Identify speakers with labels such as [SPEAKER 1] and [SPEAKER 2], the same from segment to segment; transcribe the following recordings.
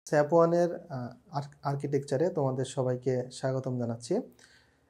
[SPEAKER 1] Sap ওয়ানের আর্কিটেকচারে তোমাদের সবাইকে স্বাগতম জানাচ্ছি।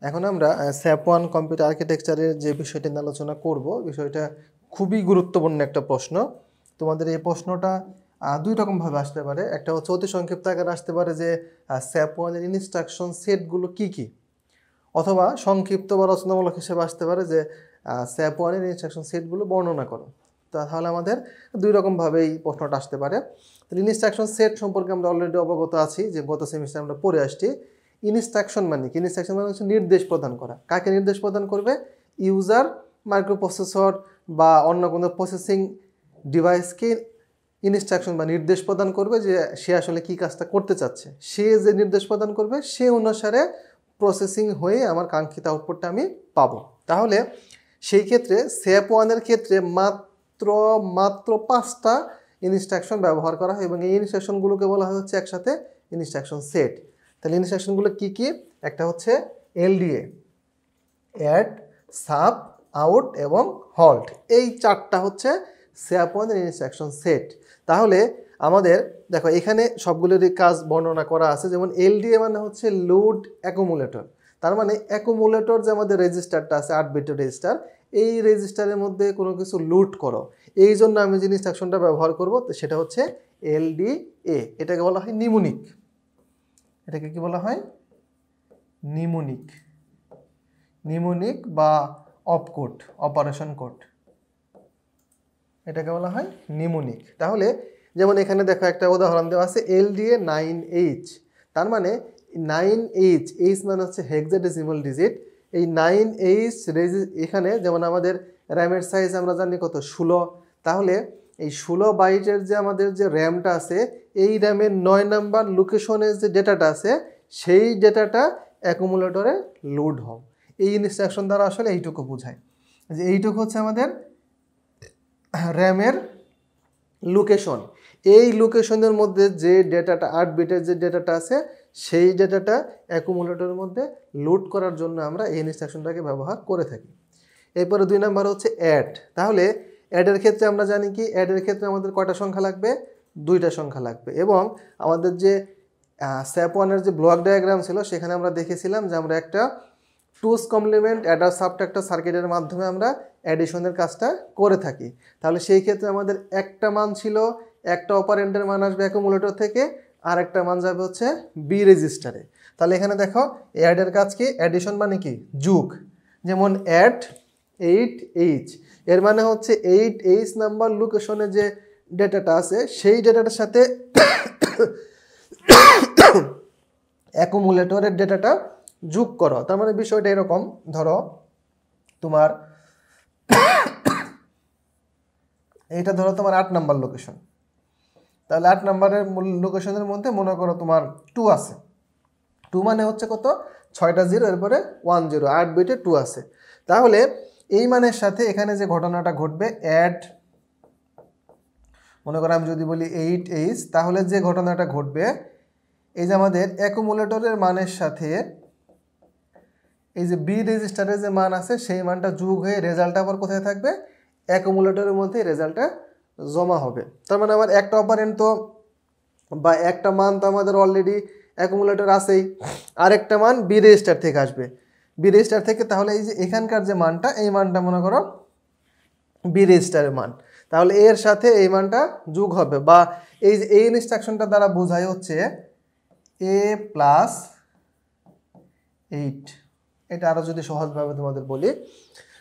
[SPEAKER 1] এখন আমরা স্যাপ ওয়ান কম্পিউটার আর্কিটেকচারের যে বিষয়টি নিয়ে আলোচনা করব, বিষয়টা খুবই গুরুত্বপূর্ণ একটা প্রশ্ন। তোমাদের এই প্রশ্নটা দুই রকমভাবে আসতে পারে। একটা হচ্ছে অতি সংক্ষিপ্ত আকারে আসতে পারে যে স্যাপ ওয়ানের ইনস্ট্রাকশন সেটগুলো কী কী, অথবা সংক্ষিপ্ত বা রচনামূলক হিসেবে আসতে পারে যে স্যাপ ওয়ানের ইনস্ট্রাকশন সেটগুলো বর্ণনা করো। তাহলে আমাদের দুই রকমভাবেই প্রশ্নটা আসতে পারে। ইনস্ট্রাকশন সেট সম্পর্কে আমরা অলরেডি অবগত আছি, যে গত সেমিস্টারে আমরা পড়ে আসছি। ইনস্ট্রাকশন মানে কি? ইনস্ট্রাকশন মানে হচ্ছে নির্দেশ প্রদান করা। কাকে নির্দেশ প্রদান করবে? ইউজার, মাইক্রোপ্রসেসর বা অন্য কোনো প্রসেসিং ডিভাইসকে ইনস্ট্রাকশন বা নির্দেশ প্রদান করবে যে সে আসলে কী কাজটা করতে চাচ্ছে। সে যে নির্দেশ প্রদান করবে সে অনুসারে প্রসেসিং হয়ে আমার কাঙ্ক্ষিত আউটপুটটা আমি পাবো। তাহলে সেই ক্ষেত্রে স্যাপ ওয়ানের ক্ষেত্রে মাত্র 5টা ইনস্ট্রাকশন ব্যবহার করা হয় এবং এই ইনস্ট্রাকশনগুলোকে বলা হয় হচ্ছে একসাথে ইনস্ট্রাকশন সেট। তাহলে ইনস্ট্রাকশনগুলো কী কী? একটা হচ্ছে এলডিএ, অ্যাড, সাব, আউট এবং হল্ট। এই 4টা হচ্ছে স্যাপ ওয়ানের ইনস্ট্রাকশন সেট। তাহলে আমাদের দেখো এখানে সবগুলোরই কাজ বর্ণনা করা আছে। যেমন এলডিএ মানে হচ্ছে লোড অ্যাকুমুলেটর। তার মানে অ্যাকুমুলেটর যে আমাদের রেজিস্টারটা আছে 8 বিটের রেজিস্টার, এই রেজিস্টারের মধ্যে কোনো কিছু লুট করো, এই জন্য আমি যে ইনস্ট্রাকশনটা ব্যবহার করব সেটা হচ্ছে এলডিএ। এটাকে বলা হয় নিমোনিক। এটাকে কি বলা হয়? নিমোনিক। নিমোনিক বা অপকোড, অপারেশন কোড, এটাকে বলা হয় নিমোনিক। তাহলে যেমন এখানে দেখো একটা উদাহরণ দেওয়া আছে এলডিএ 9H। তার মানে 9H, এইচ মানে হচ্ছে হেক্সাডেসিমাল ডিজিট। এই 9H এখানে যেমন আমাদের র্যামের সাইজ আমরা জানি কত, 16। তাহলে এই 16 বাইটের যে আমাদের যে র্যামটা আছে, এই র্যামের 9 নাম্বার লোকেশনের যে ডেটাটা আছে সেই ডেটাটা অ্যাকুমুলেটরে লোড হয়। এই ইনস্ট্রাকশন দ্বারা আসলে এইটুকু বোঝায় যে এইটুকু হচ্ছে আমাদের র্যামের লোকেশন। এই লোকেশনের মধ্যে যে ডেটাটা 8 বিটের যে ডেটাটা আছে সেই ডেটাটা অ্যাকুমুলেটরের মধ্যে লোড করার জন্য আমরা এই ইনস্ট্রাকশনটাকে ব্যবহার করে থাকি। এরপরে 2 নাম্বার হচ্ছে অ্যাড। তাহলে অ্যাডের ক্ষেত্রে আমরা জানি কি, অ্যাডের ক্ষেত্রে আমাদের কয়টা সংখ্যা লাগবে? 2টা সংখ্যা লাগবে। এবং আমাদের যে স্যাপ ওয়ানের যে ব্লক ডায়াগ্রাম ছিল সেখানে আমরা দেখেছিলাম যে আমরা একটা টুস কমপ্লিমেন্ট অ্যাডার সাবট্রাক্টর সার্কিটের মাধ্যমে আমরা অ্যাডিশনের কাজটা করে থাকি। তাহলে সেই ক্ষেত্রে আমাদের একটা মান ছিল, একটা অপারেন্টের মান আসবে অ্যাকুমুলেটর থেকে, আর একটা মান যাবে হচ্ছে বি রেজিস্টারে। তাহলে এখানে দেখো অ্যাডের কাজ কি? অ্যাডিশন মানে কি? যোগ। যেমন অ্যাড 8H, এর মানে হচ্ছে 8H নাম্বার লোকেশনে যে ডেটাটা আছে সেই ডেটাটার সাথে অ্যাকুমুলেটরের ডেটাটা যোগ করো। তার মানে বিষয়টা এরকম, ধরো তোমার এইটা ধরো তোমার 8 নাম্বার লোকেশন। তাহলে 8 নাম্বারের লোকেশনের মধ্যে মনে করো তোমার 2 আছে। 2 মানে হচ্ছে কত? 6টা 0, এরপরে 1 0, 8 বিটে 2 আছে। তাহলে এই মানের সাথে এখানে যে ঘটনাটা ঘটবে, অ্যাড মনে করো আমি যদি বলি 8H, তাহলে যে ঘটনাটা ঘটবে এই যে আমাদের অ্যাকুমুলেটরের মানের সাথে এই যে বি রেজিস্টারের যে মান আছে সেই মানটা যোগ হয়ে রেজাল্টটা আবার কোথায় থাকবে? অ্যাকুমুলেটরের মধ্যে রেজাল্টটা জমা হবে। তার মানে আমার একটা অপারেন্ট তো বা একটা মান তো আমাদের অলরেডি অ্যাকুমুলেটর আছেই, আরেকটা মান বি রেজিস্টার থেকে আসবে। বি রেজিস্টার থেকে, তাহলে এই যে এখানকার যে মানটা, এই মানটা মনে করো বি রেজিস্টারের মান, তাহলে এর সাথে এই মানটা যোগ হবে। বা এই যে এই ইনস্ট্রাকশনটা দ্বারা বোঝায় হচ্ছে A+8। এটা আরও যদি সহজভাবে তোমাদের বলি,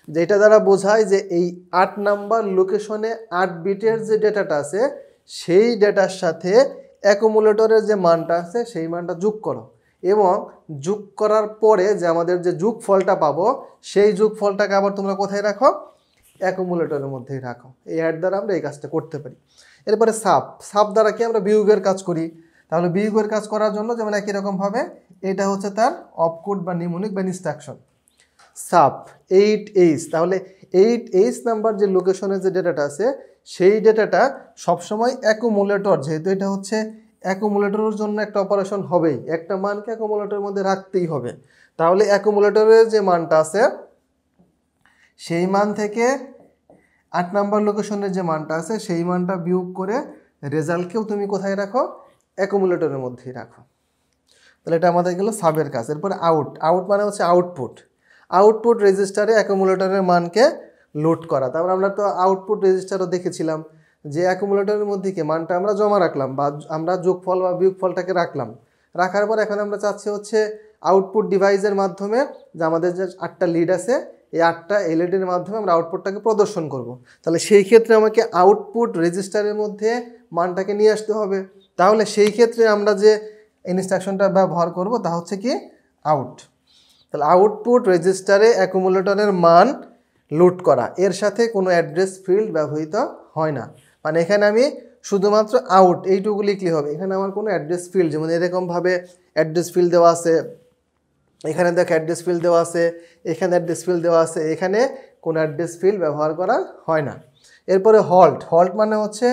[SPEAKER 1] যে এটা দ্বারা বোঝায় যে এই 8 নাম্বার লোকেশনে 8 বিটের যে ডেটাটা আছে সেই ডেটার সাথে অ্যাকুমুলেটরের যে মানটা আছে সেই মানটা যোগ করো, এবং যোগ করার পরে যে আমাদের যে যোগফলটা পাবো সেই যোগফলটাকে আবার তোমরা কোথায় রাখো? অ্যাকুমুলেটরের মধ্যেই রাখো। এই অ্যাড দ্বারা আমরা এই কাজটা করতে পারি। এরপরে সাব দ্বারা কি আমরা বিয়োগের কাজ করি। তাহলে বিয়োগের কাজ করার জন্য যেমন একই রকমভাবে এটা হচ্ছে তার অপকোড বা নিমোনিক বা ইনস্ট্রাকশন। সাব 8H, তাহলে 8H নাম্বার যে লোকেশনের যে ডেটাটা আছে সেই ডেটাটা সবসময় অ্যাকুমুলেটর, যেহেতু এটা হচ্ছে অ্যাকুমুলেটরের জন্য একটা অপারেশন হবেই, একটা মানকে অ্যাকুমুলেটরের মধ্যে রাখতেই হবে। তাহলে অ্যাকুমুলেটরের যে মানটা আছে সেই মান থেকে 8 নাম্বার লোকেশনের যে মানটা আছে সেই মানটা বিয়োগ করে রেজাল্টকেও তুমি কোথায় রাখো? অ্যাকুমুলেটরের মধ্যেই রাখো। তাহলে এটা আমাদের গেল সাবের কাজ। এরপরে আউট মানে হচ্ছে আউটপুট রেজিস্টারে অ্যাকুমুলেটরের মানকে লোড করা। তারপর আমরা তো আউটপুট রেজিস্টারও দেখেছিলাম যে অ্যাকুমুলেটরের মধ্যে কি মানটা আমরা জমা রাখলাম বা আমরা যোগফল বা বিয়োগফলটাকে রাখার পর এখন আমরা চাচ্ছি হচ্ছে আউটপুট ডিভাইসের মাধ্যমে যে আমাদের যে 8টা লিড আছে এই 8টা এলইডির মাধ্যমে আমরা আউটপুটটাকে প্রদর্শন করব। তাহলে সেই ক্ষেত্রে আমাকে আউটপুট রেজিস্টারের মধ্যে মানটাকে নিয়ে আসতে হবে। তাহলে সেই ক্ষেত্রে আমরা যে ইনস্ট্রাকশনটা ব্যবহার করব তা হচ্ছে কি আউট। তাহলে আউটপুট রেজিস্টারে অ্যাকুমুলেটরের মান লোড করা, এর সাথে কোনো অ্যাড্রেস ফিল্ড ব্যবহৃত হয় না। মানে এখানে আমি শুধুমাত্র আউট এইটুকু লিখলে হবে, এখানে আমার কোনো অ্যাড্রেস ফিল্ড যেমন এরকমভাবে অ্যাড্রেস ফিল্ড দেওয়া আছে, এখানে দেখ অ্যাড্রেস ফিল্ড দেওয়া আছে, এখানে অ্যাড্রেস ফিল্ড দেওয়া আছে, এখানে কোনো অ্যাড্রেস ফিল্ড ব্যবহার করা হয় না। এরপরে হল্ট মানে হচ্ছে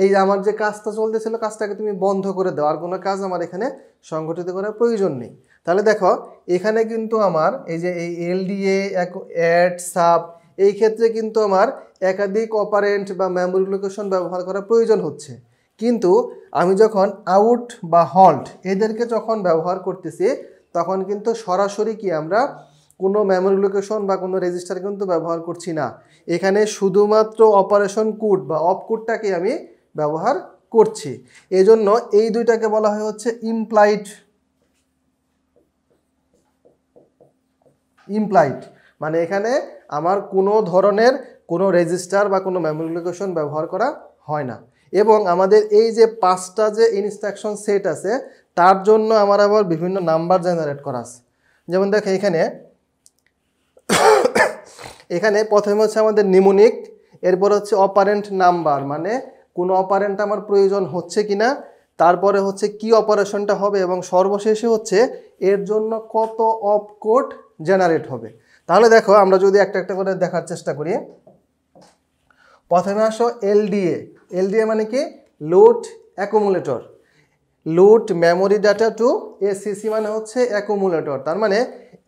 [SPEAKER 1] এই আমার যে কাজটা চলতেছিল কাজটাকে তুমি বন্ধ করে দাও, আর কোনো কাজ আমার এখানে সংগঠিত করার প্রয়োজন নেই। তাহলে দেখো এখানে কিন্তু আমার এই যে এই এলডিএ অ্যাড সাব এই ক্ষেত্রে কিন্তু আমার একাধিক অপারেন্ট বা মেমোরি লোকেশন ব্যবহার করার প্রয়োজন হচ্ছে। কিন্তু আমি যখন আউট বা হল্ট এদেরকে যখন ব্যবহার করতেছি তখন কিন্তু সরাসরি কি আমরা কোনো মেমোরি লোকেশন বা কোনো রেজিস্টার কিন্তু ব্যবহার করছি না। এখানে শুধুমাত্র অপারেশন কোড বা অপ কোডটাকে আমি ব্যবহার করছি। এজন্য এই দুইটাকে বলা হয় হচ্ছে ইমপ্লাইড। মানে এখানে আমার কোনো ধরনের কোনো রেজিস্টার বা কোনো মেমোরি লোকেশন ব্যবহার করা হয় না। এবং আমাদের এই যে 5টা যে ইনস্ট্রাকশন সেট আছে তার জন্য আমার আবার বিভিন্ন নাম্বার জেনারেট করা আছে। যেমন দেখো এখানে প্রথমে হচ্ছে আমাদের নিমোনিক, এরপর হচ্ছে অপারেন্ট নাম্বার মানে কোনো অপারেন্ট আমার প্রয়োজন হচ্ছে কিনা, তারপরে হচ্ছে কি অপারেশনটা হবে এবং সর্বশেষে হচ্ছে এর জন্য কত অপ কোড জেনারেট হবে। তাহলে দেখো আমরা যদি একটা একটা করে দেখার চেষ্টা করি। প্রথমে আসো এলডিএ মানে কি load accumulator, load memory data to ACC মানে হচ্ছে অ্যাকুমুলেটর। তার মানে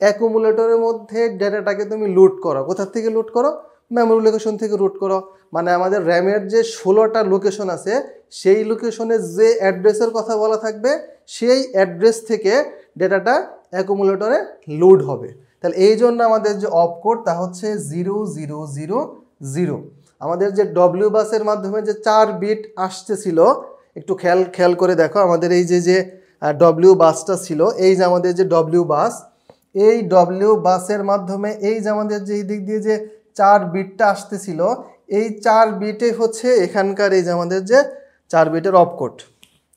[SPEAKER 1] অ্যাকুমুলেটরের মধ্যে ডেটাটাকে তুমি লোড করো। কোথা থেকে লোড করো? মেমোরি লোকেশন থেকে লোড করো। মানে আমাদের র্যামের যে 16টা লোকেশন আছে সেই লোকেশনে যে অ্যাড্রেসের কথা বলা থাকবে সেই অ্যাড্রেস থেকে ডেটাটা অ্যাকুমুলেটরে লোড হবে। তাহলে এই জন্য আমাদের যে অপ কোড তা হচ্ছে 0000। আমাদের যে ডব্লিউ বাসের মাধ্যমে যে 4 বিট আসতেছিল একটু খেয়াল করে দেখো, আমাদের এই যে ডব্লিউ বাসটা ছিল, এই যে আমাদের যে ডব্লিউ বাস, এই ডব্লিউ বাসের মাধ্যমে এই যে আমাদের যে এই দিক দিয়ে যে 4 বিটটা আসতেছিল এই 4 বিটে হচ্ছে এখানকার এই যে আমাদের যে 4 বিটের অপকোড,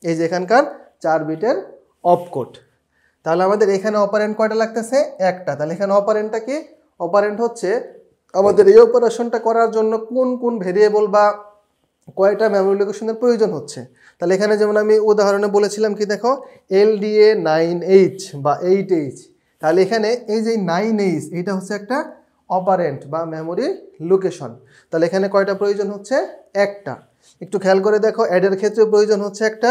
[SPEAKER 1] এই যে এখানকার 4 বিটের অপকোড। তাহলে আমাদের এখানে অপারেন্ট কয়টা লাগতেছে? একটা। তাহলে এখানে অপারেন্টটা কি? অপারেন্ট হচ্ছে আমাদের এই অপারেশনটা করার জন্য কোন কোন ভেরিয়েবল বা কয়টা মেমোরি লোকেশনের প্রয়োজন হচ্ছে। তাহলে এখানে যেমন আমি উদাহরণে বলেছিলাম কি দেখো LDA 9H বা 8H, তাহলে এখানে এই যে 9H এটা হচ্ছে একটা অপারেন্ট বা মেমোরি লোকেশন। তাহলে এখানে কয়টা প্রয়োজন হচ্ছে? একটা। একটু খেয়াল করে দেখো অ্যাডের ক্ষেত্রে প্রয়োজন হচ্ছে একটা,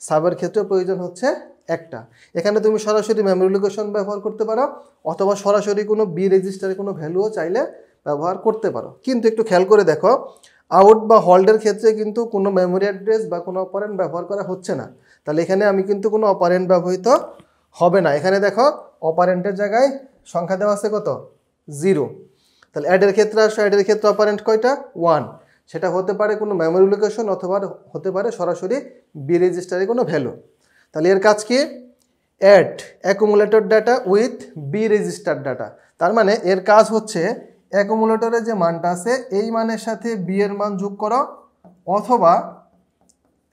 [SPEAKER 1] সাবের ক্ষেত্রে প্রয়োজন হচ্ছে একটা। এখানে তুমি সরাসরি মেমোরি লোকেশন ব্যবহার করতে পারো অথবা সরাসরি কোনো বি রেজিস্টারে কোনো ভ্যালুও চাইলে ব্যবহার করতে পারো। কিন্তু একটু খেয়াল করে দেখো আউট বা হল্ডের ক্ষেত্রে কিন্তু কোনো মেমোরি অ্যাড্রেস বা কোনো অপারেন্ট ব্যবহার করা হচ্ছে না। তাহলে এখানে আমি কিন্তু কোনো অপারেন্ট ব্যবহৃত হবে না। এখানে দেখো অপারেন্টের জায়গায় সংখ্যা দেওয়া আছে কত? 0। তাহলে অ্যাডের ক্ষেত্রে আসো, অ্যাডের ক্ষেত্রে অপারেন্ট কয়টা? 1। সেটা হতে পারে কোনো মেমোরি লোকেশন অথবা হতে পারে সরাসরি বি রেজিস্টারে কোনো ভ্যালু। তাহলে এর কাজ কি? Add accumulator data with B register data. তার মানে এর কাজ হচ্ছে অ্যাকুমুলেটরে যে মানটা আছে এই মানের সাথে বি এর মান যোগ করো অথবা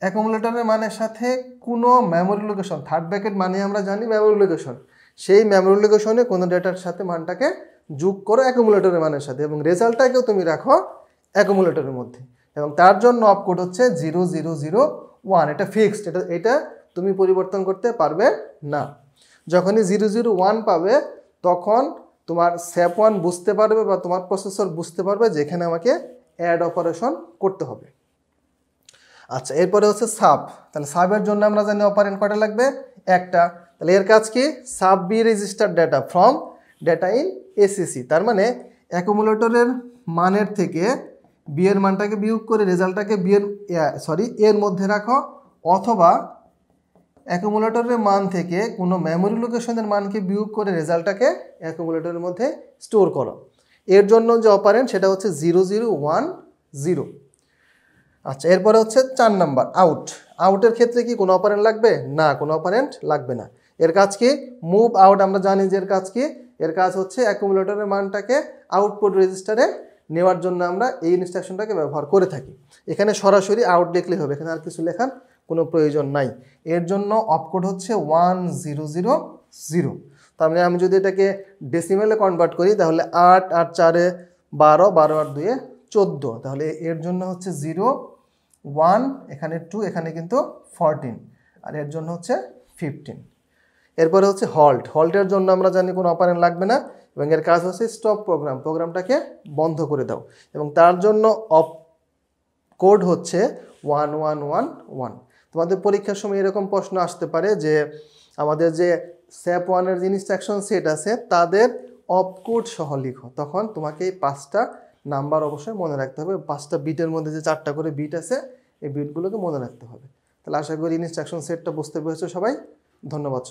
[SPEAKER 1] অ্যাকুমুলেটরের মানের সাথে কোনো মেমোরি লোকেশন, থার্ড ব্র্যাকেট মানে আমরা জানি মেমোরি লোকেশন, সেই মেমোরি লোকেশনে কোনো ডেটার সাথে মানটাকে যোগ করো অ্যাকুমুলেটরের মানের সাথে এবং রেজাল্টটাকেও তুমি রাখো অ্যাকুমুলেটরের মধ্যে। এবং তার জন্য অপকোড হচ্ছে 0001। এটা ফিক্সড, এটা তুমি পরিবর্তন করতে পারবে না। যখনই 001 পাবে তখন তোমার SAP1 বুঝতে পারবে বা তোমার প্রসেসর বুঝতে পারবে যে এখানে আমাকে অ্যাড অপারেশন করতে হবে। আচ্ছা, এরপরে হচ্ছে সাব। তাহলে সাবের জন্য আমরা জানি অপারেন্ট কয়টা লাগবে? একটা। তাহলে এর কাজ কি? Sub B register data from data in ACC. তার মানে অ্যাকুমুলেটরের মানের থেকে বি এর মানটাকে বিয়োগ করে রেজাল্টটাকে এর মধ্যে রাখো অথবা অ্যাকুমুলেটরের মান থেকে কোনো মেমোরি লোকেশনের মানকে বিয়োগ করে রেজাল্টটাকে অ্যাকুমুলেটরের মধ্যে স্টোর করো। এর জন্য যে অপারেন্ড সেটা হচ্ছে 0010। আচ্ছা, এরপরে হচ্ছে 4 নাম্বার আউট। আউটের ক্ষেত্রে কি কোনো অপারেন্ট লাগবে? না, কোনো অপারেন্ট লাগবে না। এর কাজ কি? Move out. আমরা জানি যে এর কাজ কি? এর কাজ হচ্ছে অ্যাকুমুলেটরের মানটাকে আউটপুট রেজিস্টারে নেওয়ার জন্য আমরা এই ইনস্ট্রাকশনটাকে ব্যবহার করে থাকি। এখানে সরাসরি আউট লিখলে হবে, এখানে আর কিছু লেখার কোনো প্রয়োজন নাই। এর জন্য অপকোড হচ্ছে 1000। তার মানে আমি যদি এটাকে ডেসিমেলে কনভার্ট করি তাহলে 8, 8 4 12, 12 8 2 14। তাহলে এর জন্য হচ্ছে 0 1, এখানে 2, এখানে কিন্তু 14, আর এর জন্য হচ্ছে 15। এরপরে হচ্ছে হল্ট। হল্টের জন্য আমরা জানি কোনো অপারেন্ট লাগবে না, এবং এর কাজ হচ্ছে স্টপ প্রোগ্রাম, প্রোগ্রামটাকে বন্ধ করে দাও, এবং তার জন্য কোড হচ্ছে 1111। তোমাদের পরীক্ষার সময় এরকম প্রশ্ন আসতে পারে যে আমাদের যে SAP 1-এর যে ইনস্ট্রাকশন সেট আছে তাদের অপকোড সহ লিখো। তখন তোমাকে এই 5টা নাম্বার অবশ্যই মনে রাখতে হবে। 5টা বিটের মধ্যে যে 4টা করে বিট আছে এই বিটগুলোকে মনে রাখতে হবে। তাহলে আশা করি ইনস্ট্রাকশন সেটটা বুঝতে পেরেছো সবাই। ধন্যবাদ।